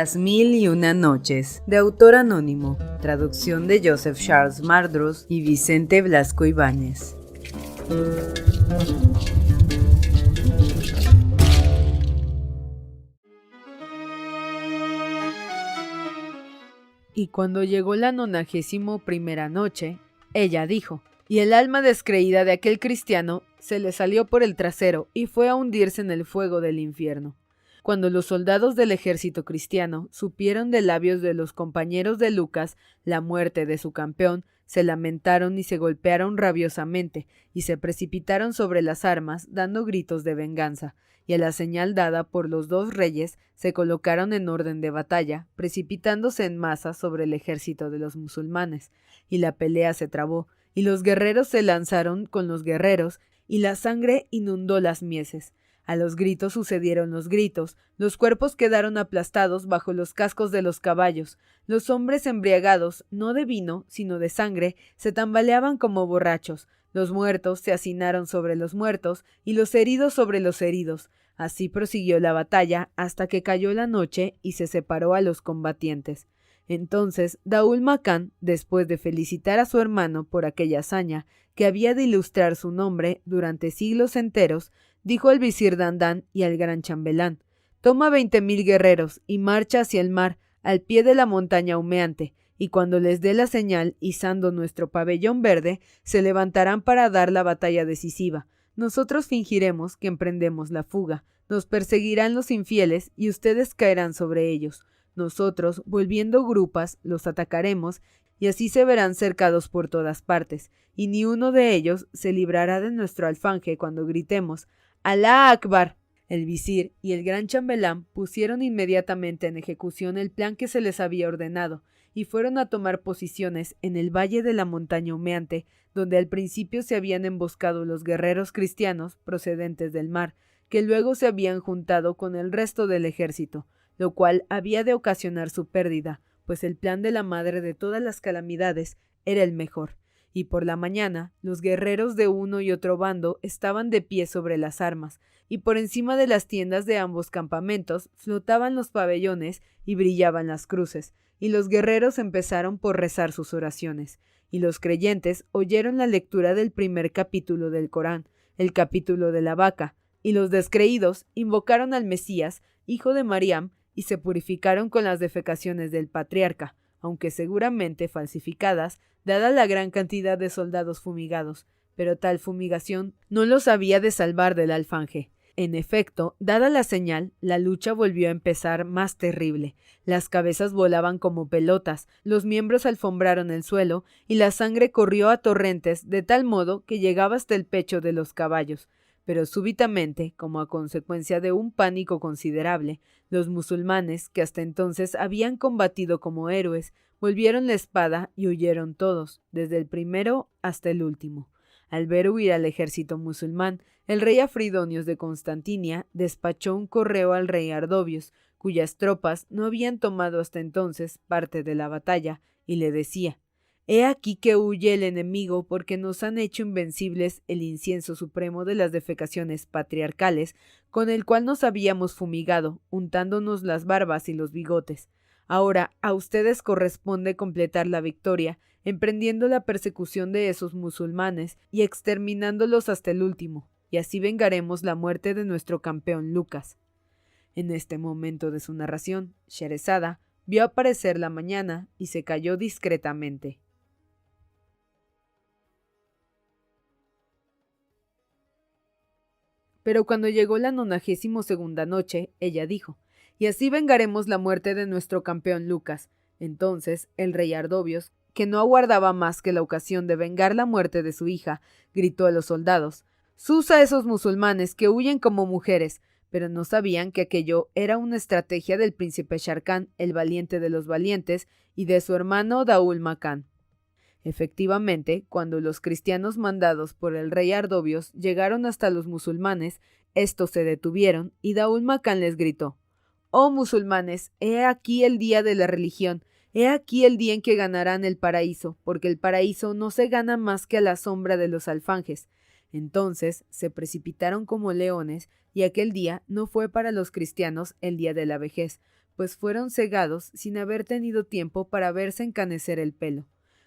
Las mil y una noches, de autor anónimo, traducción de Joseph Charles Mardrus y Vicente Blasco Ibáñez. Y cuando llegó la 91ª noche, ella dijo, y el alma descreída de aquel cristiano se le salió por el trasero y fue a hundirse en el fuego del infierno. Cuando los soldados del ejército cristiano supieron de labios de los compañeros de Lucas la muerte de su campeón, se lamentaron y se golpearon rabiosamente, y se precipitaron sobre las armas, dando gritos de venganza, y a la señal dada por los dos reyes, se colocaron en orden de batalla, precipitándose en masa sobre el ejército de los musulmanes, y la pelea se trabó, y los guerreros se lanzaron con los guerreros, y la sangre inundó las mieses. A los gritos sucedieron los gritos, los cuerpos quedaron aplastados bajo los cascos de los caballos, los hombres embriagados, no de vino, sino de sangre, se tambaleaban como borrachos, los muertos se hacinaron sobre los muertos, y los heridos sobre los heridos. Así prosiguió la batalla hasta que cayó la noche y se separó a los combatientes. Entonces Daúl Macán, después de felicitar a su hermano por aquella hazaña, que había de ilustrar su nombre durante siglos enteros, dijo al visir Dandán y al gran chambelán: «Toma 20.000 guerreros y marcha hacia el mar, al pie de la montaña humeante, y cuando les dé la señal, izando nuestro pabellón verde, se levantarán para dar la batalla decisiva. Nosotros fingiremos que emprendemos la fuga, nos perseguirán los infieles y ustedes caerán sobre ellos. Nosotros, volviendo grupas, los atacaremos, y así se verán cercados por todas partes, y ni uno de ellos se librará de nuestro alfanje cuando gritemos ¡Alá Akbar!». El visir y el gran chambelán pusieron inmediatamente en ejecución el plan que se les había ordenado, y fueron a tomar posiciones en el valle de la montaña humeante, donde al principio se habían emboscado los guerreros cristianos procedentes del mar, que luego se habían juntado con el resto del ejército, lo cual había de ocasionar su pérdida, pues el plan de la madre de todas las calamidades era el mejor. Y por la mañana, los guerreros de uno y otro bando estaban de pie sobre las armas, y por encima de las tiendas de ambos campamentos flotaban los pabellones y brillaban las cruces, y los guerreros empezaron por rezar sus oraciones, y los creyentes oyeron la lectura del primer capítulo del Corán, el capítulo de la vaca, y los descreídos invocaron al Mesías, hijo de Mariam, y se purificaron con las defecaciones del patriarca, aunque seguramente falsificadas, dada la gran cantidad de soldados fumigados, pero tal fumigación no los había de salvar del alfanje. En efecto, dada la señal, la lucha volvió a empezar más terrible. Las cabezas volaban como pelotas, los miembros alfombraron el suelo, y la sangre corrió a torrentes de tal modo que llegaba hasta el pecho de los caballos. Pero súbitamente, como a consecuencia de un pánico considerable, los musulmanes, que hasta entonces habían combatido como héroes, volvieron la espada y huyeron todos, desde el primero hasta el último. Al ver huir al ejército musulmán, el rey Afridonios de Constantinia despachó un correo al rey Ardobios, cuyas tropas no habían tomado hasta entonces parte de la batalla, y le decía: «He aquí que huye el enemigo porque nos han hecho invencibles el incienso supremo de las defecaciones patriarcales, con el cual nos habíamos fumigado, untándonos las barbas y los bigotes. Ahora a ustedes corresponde completar la victoria, emprendiendo la persecución de esos musulmanes y exterminándolos hasta el último, y así vengaremos la muerte de nuestro campeón Lucas». En este momento de su narración, Sherezada vio aparecer la mañana y se calló discretamente. Pero cuando llegó la 92ª noche, ella dijo: «Y así vengaremos la muerte de nuestro campeón Lucas». Entonces el rey Ardobios, que no aguardaba más que la ocasión de vengar la muerte de su hija, gritó a los soldados: «Sus a esos musulmanes que huyen como mujeres», pero no sabían que aquello era una estrategia del príncipe Sharkán, el valiente de los valientes, y de su hermano Daúl Macán. Efectivamente, cuando los cristianos mandados por el rey Ardobios llegaron hasta los musulmanes, estos se detuvieron y Daúl Macán les gritó: «Oh musulmanes, he aquí el día de la religión, he aquí el día en que ganarán el paraíso, porque el paraíso no se gana más que a la sombra de los alfanjes». Entonces se precipitaron como leones, y aquel día no fue para los cristianos el día de la vejez, pues fueron cegados sin haber tenido tiempo para verse encanecer el pelo.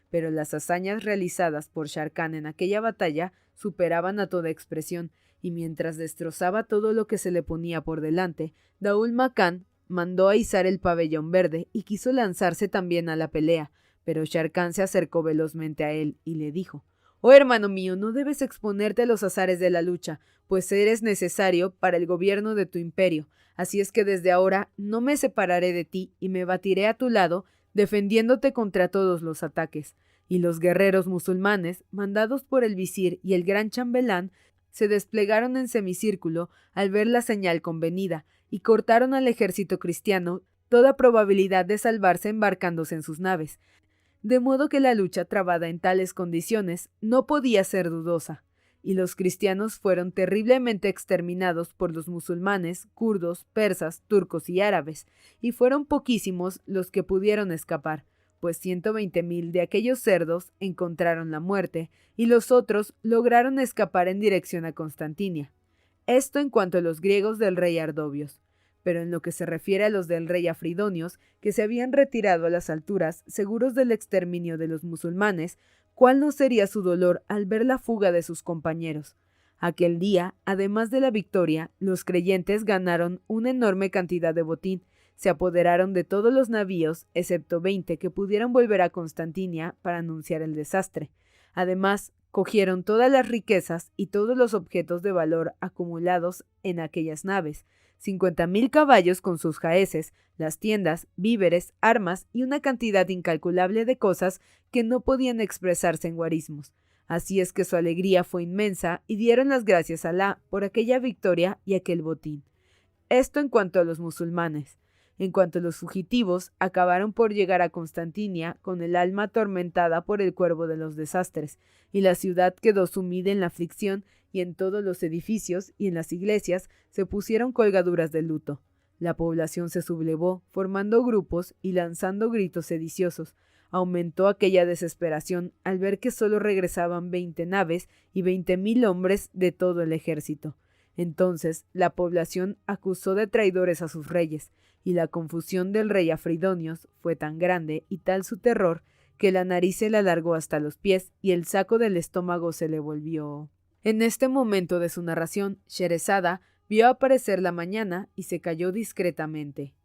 Pero las hazañas realizadas por Sharrkan en aquella batalla superaban a toda expresión, y mientras destrozaba todo lo que se le ponía por delante, Daul Makan mandó a izar el pabellón verde y quiso lanzarse también a la pelea, pero Sharrkan se acercó velozmente a él y le dijo: «Oh hermano mío, no debes exponerte a los azares de la lucha, pues eres necesario para el gobierno de tu imperio, así es que desde ahora no me separaré de ti y me batiré a tu lado, defendiéndote contra todos los ataques». Y los guerreros musulmanes, mandados por el visir y el gran chambelán, se desplegaron en semicírculo al ver la señal convenida, y cortaron al ejército cristiano toda probabilidad de salvarse embarcándose en sus naves, de modo que la lucha trabada en tales condiciones no podía ser dudosa, y los cristianos fueron terriblemente exterminados por los musulmanes, kurdos, persas, turcos y árabes, y fueron poquísimos los que pudieron escapar, pues 120,000 de aquellos cerdos encontraron la muerte, y los otros lograron escapar en dirección a Constantinia. Esto en cuanto a los griegos del rey Ardobios. Pero en lo que se refiere a los del rey Afridonios, que se habían retirado a las alturas, seguros del exterminio de los musulmanes, ¿cuál no sería su dolor al ver la fuga de sus compañeros? Aquel día, además de la victoria, los creyentes ganaron una enorme cantidad de botín, se apoderaron de todos los navíos, excepto 20 que pudieron volver a Constantinia para anunciar el desastre. Además, cogieron todas las riquezas y todos los objetos de valor acumulados en aquellas naves, 50,000 caballos con sus jaeces, las tiendas, víveres, armas y una cantidad incalculable de cosas que no podían expresarse en guarismos. Así es que su alegría fue inmensa y dieron las gracias a Alá por aquella victoria y aquel botín. Esto en cuanto a los musulmanes. En cuanto a los fugitivos, acabaron por llegar a Constantinia con el alma atormentada por el cuervo de los desastres, y la ciudad quedó sumida en la aflicción, y en todos los edificios y en las iglesias se pusieron colgaduras de luto. La población se sublevó, formando grupos y lanzando gritos sediciosos. Aumentó aquella desesperación al ver que solo regresaban 20 naves y 20,000 hombres de todo el ejército. Entonces la población acusó de traidores a sus reyes, y la confusión del rey Afridonios fue tan grande y tal su terror que la nariz se le alargó hasta los pies y el saco del estómago se le volvió. En este momento de su narración, Sherezada vio aparecer la mañana y se calló discretamente.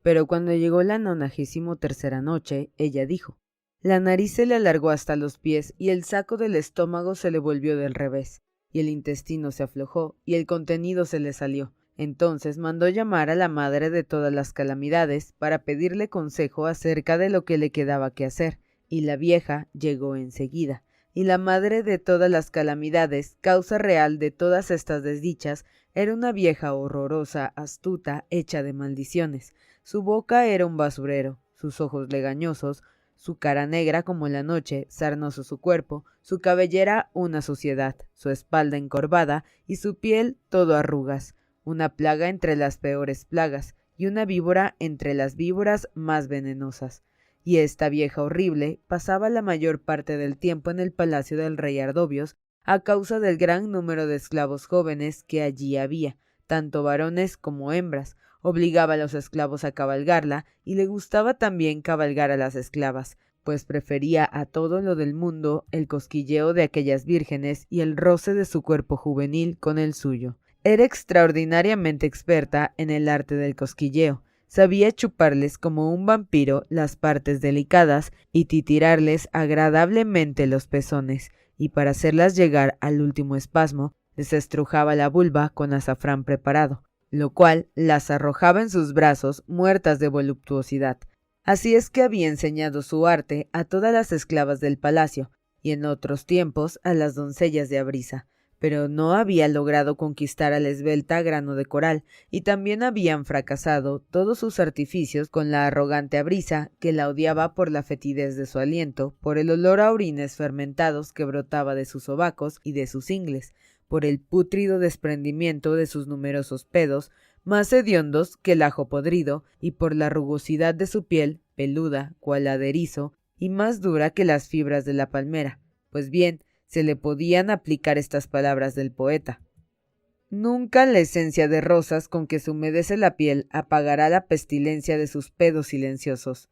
Pero cuando llegó la 93ª noche, ella dijo: «La nariz se le alargó hasta los pies y el saco del estómago se le volvió del revés, y el intestino se aflojó y el contenido se le salió». Entonces mandó llamar a la madre de todas las calamidades para pedirle consejo acerca de lo que le quedaba que hacer, y la vieja llegó enseguida. Y la madre de todas las calamidades, causa real de todas estas desdichas, era una vieja horrorosa, astuta, hecha de maldiciones. Su boca era un basurero, sus ojos legañosos, su cara negra como la noche, sarnoso su cuerpo, su cabellera una suciedad, su espalda encorvada y su piel todo arrugas, una plaga entre las peores plagas y una víbora entre las víboras más venenosas. Y esta vieja horrible pasaba la mayor parte del tiempo en el palacio del rey Ardobios a causa del gran número de esclavos jóvenes que allí había, tanto varones como hembras. Obligaba a los esclavos a cabalgarla y le gustaba también cabalgar a las esclavas, pues prefería a todo lo del mundo el cosquilleo de aquellas vírgenes y el roce de su cuerpo juvenil con el suyo. Era extraordinariamente experta en el arte del cosquilleo. Sabía chuparles como un vampiro las partes delicadas y titirarles agradablemente los pezones, y para hacerlas llegar al último espasmo, les estrujaba la vulva con azafrán preparado, lo cual las arrojaba en sus brazos muertas de voluptuosidad. Así es que había enseñado su arte a todas las esclavas del palacio, y en otros tiempos a las doncellas de Abrisa, pero no había logrado conquistar a la esbelta Grano de Coral, y también habían fracasado todos sus artificios con la arrogante Abrisa, que la odiaba por la fetidez de su aliento, por el olor a orines fermentados que brotaba de sus sobacos y de sus ingles, por el pútrido desprendimiento de sus numerosos pedos, más hediondos que el ajo podrido, y por la rugosidad de su piel, peluda, cual la de erizo, y más dura que las fibras de la palmera. Pues bien, se le podían aplicar estas palabras del poeta. Nunca la esencia de rosas con que se humedece la piel apagará la pestilencia de sus pedos silenciosos.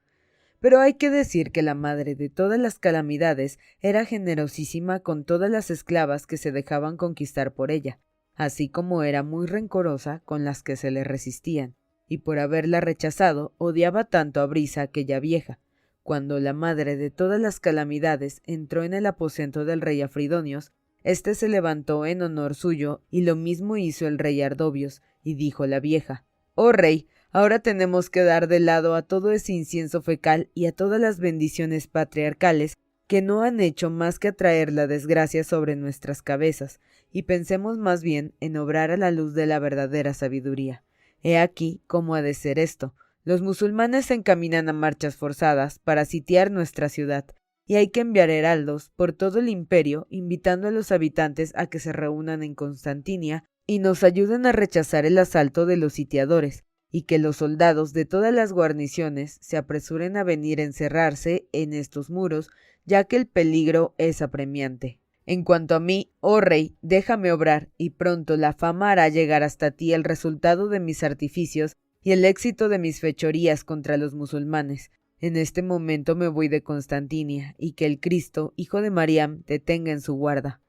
Pero hay que decir que la madre de todas las calamidades era generosísima con todas las esclavas que se dejaban conquistar por ella, así como era muy rencorosa con las que se le resistían, y por haberla rechazado odiaba tanto a Brisa, aquella vieja. Cuando la madre de todas las calamidades entró en el aposento del rey Afridonios, éste se levantó en honor suyo, y lo mismo hizo el rey Ardobios, y dijo la vieja: «Oh rey, ahora tenemos que dar de lado a todo ese incienso fecal y a todas las bendiciones patriarcales que no han hecho más que atraer la desgracia sobre nuestras cabezas, y pensemos más bien en obrar a la luz de la verdadera sabiduría. He aquí cómo ha de ser esto. Los musulmanes se encaminan a marchas forzadas para sitiar nuestra ciudad, y hay que enviar heraldos por todo el imperio, invitando a los habitantes a que se reúnan en Constantinia y nos ayuden a rechazar el asalto de los sitiadores, y que los soldados de todas las guarniciones se apresuren a venir a encerrarse en estos muros, ya que el peligro es apremiante. En cuanto a mí, oh rey, déjame obrar, y pronto la fama hará llegar hasta ti el resultado de mis artificios y el éxito de mis fechorías contra los musulmanes. En este momento me voy de Constantinia, y que el Cristo, hijo de Mariam, te tenga en su guarda».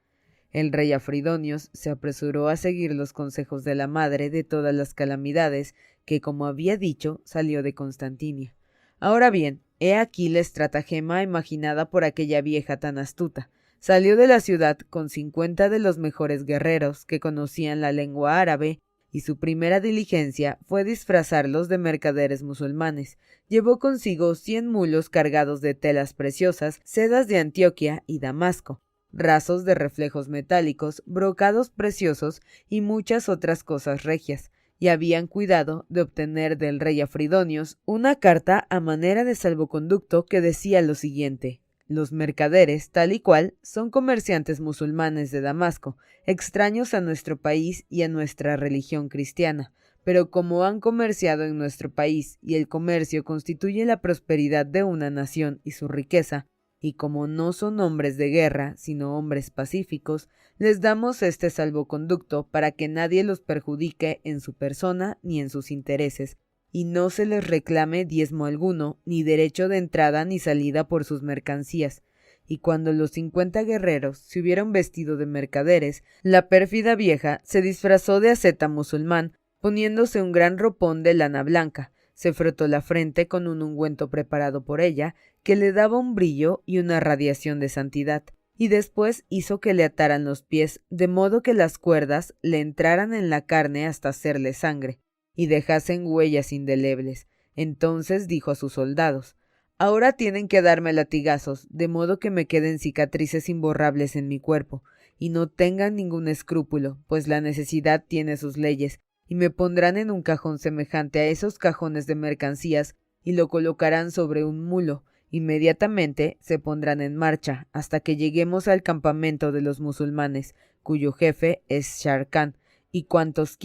El rey Afridonios se apresuró a seguir los consejos de la madre de todas las calamidades, que, como había dicho, salió de Constantinia. Ahora bien, he aquí la estratagema imaginada por aquella vieja tan astuta. Salió de la ciudad con 50 de los mejores guerreros que conocían la lengua árabe, y su primera diligencia fue disfrazarlos de mercaderes musulmanes. Llevó consigo 100 mulos cargados de telas preciosas, sedas de Antioquia y Damasco, rasos de reflejos metálicos, brocados preciosos y muchas otras cosas regias, y habían cuidado de obtener del rey Afridonios una carta a manera de salvoconducto que decía lo siguiente: «Los mercaderes, tal y cual, son comerciantes musulmanes de Damasco, extraños a nuestro país y a nuestra religión cristiana, pero como han comerciado en nuestro país y el comercio constituye la prosperidad de una nación y su riqueza, y como no son hombres de guerra, sino hombres pacíficos, les damos este salvoconducto para que nadie los perjudique en su persona ni en sus intereses, y no se les reclame diezmo alguno, ni derecho de entrada ni salida por sus mercancías». Y cuando los 50 guerreros se hubieron vestido de mercaderes, la pérfida vieja se disfrazó de asceta musulmán, poniéndose un gran ropón de lana blanca, se frotó la frente con un ungüento preparado por ella, que le daba un brillo y una radiación de santidad, y después hizo que le ataran los pies, de modo que las cuerdas le entraran en la carne hasta hacerle sangre, y dejasen huellas indelebles. Entonces dijo a sus soldados: «Ahora tienen que darme latigazos, de modo que me queden cicatrices imborrables en mi cuerpo, y no tengan ningún escrúpulo, pues la necesidad tiene sus leyes, y me pondrán en un cajón semejante a esos cajones de mercancías, y lo colocarán sobre un mulo. Inmediatamente se pondrán en marcha, hasta que lleguemos al campamento de los musulmanes, cuyo jefe es Sharkan, y a cuantos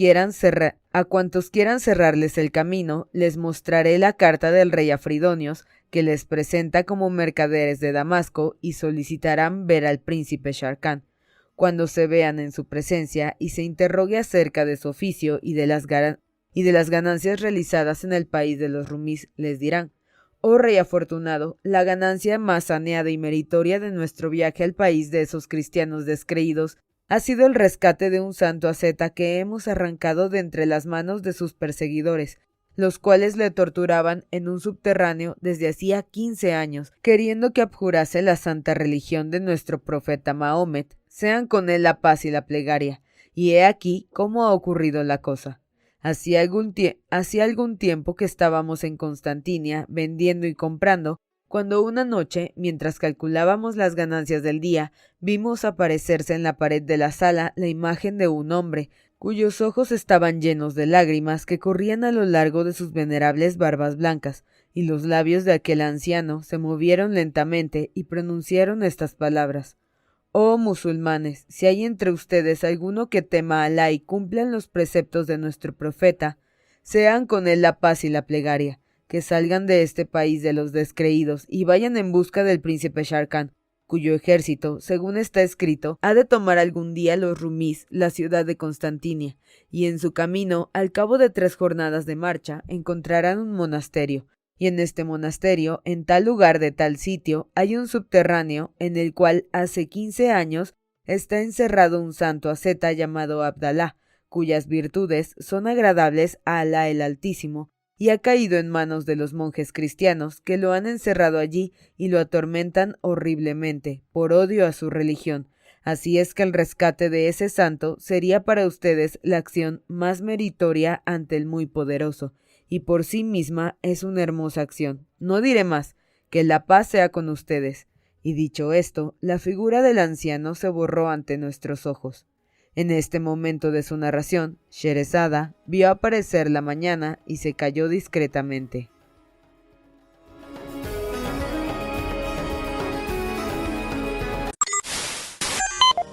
quieran cerrarles el camino, les mostraré la carta del rey Afridonios, que les presenta como mercaderes de Damasco, y solicitarán ver al príncipe Sharkan. Cuando se vean en su presencia y se interrogue acerca de su oficio y de las ganancias realizadas en el país de los rumís, les dirán: «Oh rey afortunado, la ganancia más saneada y meritoria de nuestro viaje al país de esos cristianos descreídos ha sido el rescate de un santo asceta que hemos arrancado de entre las manos de sus perseguidores, los cuales le torturaban en un subterráneo desde hacía 15 años, queriendo que abjurase la santa religión de nuestro profeta Mahomet. Sean con él la paz y la plegaria». Y he aquí cómo ha ocurrido la cosa. Hacía algún tiempo que estábamos en Constantinia vendiendo y comprando, cuando una noche, mientras calculábamos las ganancias del día, vimos aparecerse en la pared de la sala la imagen de un hombre, cuyos ojos estaban llenos de lágrimas que corrían a lo largo de sus venerables barbas blancas, y los labios de aquel anciano se movieron lentamente y pronunciaron estas palabras: «Oh musulmanes, si hay entre ustedes alguno que tema a Alá y cumplan los preceptos de nuestro profeta, sean con él la paz y la plegaria, que salgan de este país de los descreídos y vayan en busca del príncipe Sharkan, cuyo ejército, según está escrito, ha de tomar algún día los rumíes, la ciudad de Constantinia, y en su camino, al cabo de 3 jornadas de marcha, encontrarán un monasterio, y en este monasterio, en tal lugar de tal sitio, hay un subterráneo, en el cual hace 15 años está encerrado un santo asceta llamado Abdalá, cuyas virtudes son agradables a Alá el Altísimo, y ha caído en manos de los monjes cristianos, que lo han encerrado allí y lo atormentan horriblemente, por odio a su religión. Así es que el rescate de ese santo sería para ustedes la acción más meritoria ante el muy poderoso, y por sí misma es una hermosa acción. No diré más, que la paz sea con ustedes. Y dicho esto, la figura del anciano se borró ante nuestros ojos. En este momento de su narración, Sherezada vio aparecer la mañana y se calló discretamente.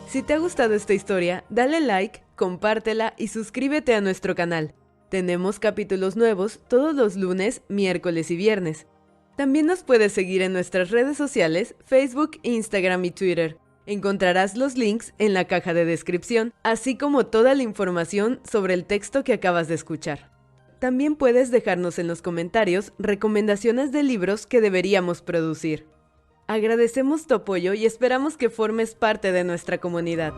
Si te ha gustado esta historia, dale like, compártela y suscríbete a nuestro canal. Tenemos capítulos nuevos todos los lunes, miércoles y viernes. También nos puedes seguir en nuestras redes sociales, Facebook, Instagram y Twitter. Encontrarás los links en la caja de descripción, así como toda la información sobre el texto que acabas de escuchar. También puedes dejarnos en los comentarios recomendaciones de libros que deberíamos producir. Agradecemos tu apoyo y esperamos que formes parte de nuestra comunidad.